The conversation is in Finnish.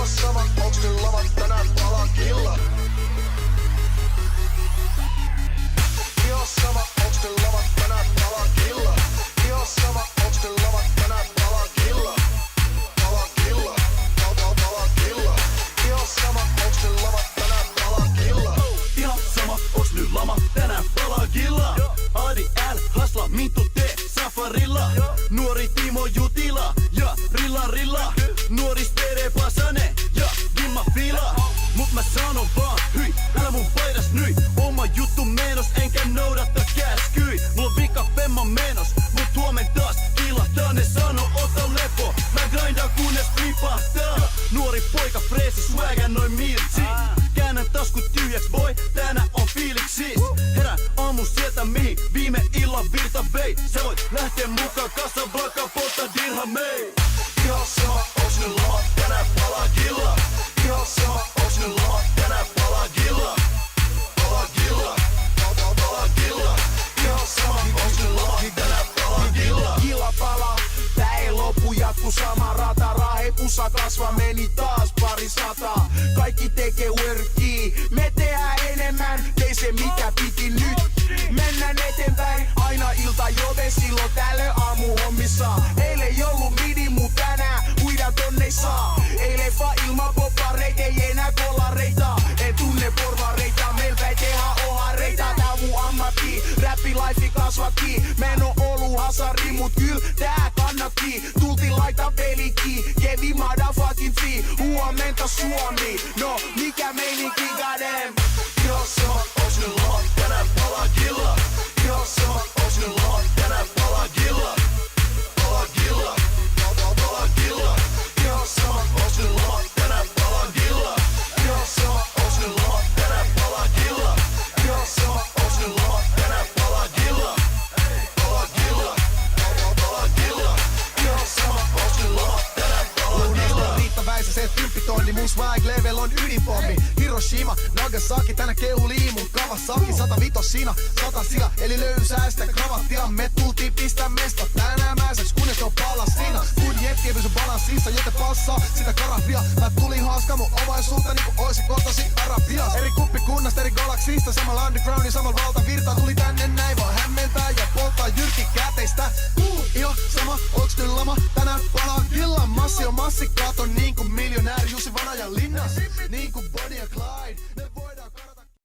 Ihan sama, onks nyt lavat tänään palaa killa? Ihan sama, onks nyt lavat tänään palaa killa? Ihan sama, onks nyt lavat tänään palaa killa? Palaa killa, palaa killa. Ihan sama, onks nyt lavat tänään palaa killa? Ihan sama, onks nyt lama tänään palaa killa? Adi L, hasla, Minttu T, safarilla. Nuori Timo Jutila ja Rilla. Nuori Spede Pasane ja Dimma Fila. Mut mä sanon vaan, hyi, älä mun paidas nyi. Oma juttu menos, enkä noudata käskyi. Mulla on vika femman menos, mut huomen taas kilahtaa. Ne sano, ota lepo, mä grindan kunnes flipahtaa. Nuori poika freesi, swagän noin miltsi. Käännän taskut tyhjäks, boy, tänään on fiiliksis. Herään aamu sieltä mihin viime illan virta vei. Sä voit lähteä mukaan Casablanca, poltta dirhamei. Ihan sama, onks nyt lavat tänään palaa killa? Ihan sama, onks nyt lavat tänään palaa killa? Palaa killa, palaa killa. Ihan sama, onks nyt lavat tänään palaa killa? Killa palaa, tää ei lopu, jatku sama rata. Rahepussa kasva meni taas pari sataa. Kaikki tekee workii, me tehdään enemmän. Tei se mitä piti nyt, mennään eteenpäin. Aina ilta joten silloin tällöin aamu hommissa. Eilen jollu midi, mut tänään uida tonne saa. Ei leffa ilman poppareita, ei enää kollareita. En tunne porvareita, meiltä ei tehdä ohareita. Tää mun ammatti, räppi life kasvatti. Mä en oo ollu hasari, mut kyl tää kannatti. Tulti laita pelikki, kevi motherfucking fee. Huomenta Suomi, no mikä meininki goddamn. Ihan sama, onks nyt lavat tänään palaa killa? Ihan sama, onks nyt lavat tänään palaa killa? Palaa killa, palaa killa. Ihan sama, onks nyt lavat tänään palaa killa? Ihan sama, onks nyt lavat tänään palaa killa? Ihan sama, onks nyt lavat tänään palaa killa? Palaa killa, palaa killa. Ihan sama, onks nyt lavat tänään palaa killa? Riitta Väisäsen 10 tonni, mun swag level on ydinpommi. Hiroshima, Nagasaki, tänä keulii mun Kawasaki. 105 siinä, 100 sila, eli löysäästä kravattia. Me tultiin pistää mesta tänään mäisäks, kunnes on palas siinä. Kun jetki ei pysy balanssissa, joten passaa sitä karabia. Mä tulin haaskaa mun omaisuutta niinku oisi kotasi Arabias. Eri kuppikunnasta, eri galaksista, samalla undergroundi, samalla valtavirta. Tuli tänne näin vaan hämmentää ja polttaa jyrki käteistä. Ihan sama, onks nyt lama, tänään palaa killa. Massi on massikaaton niinku miljonääri Jussi Vanajan linnas. Niinku Bonnie ja Clyde.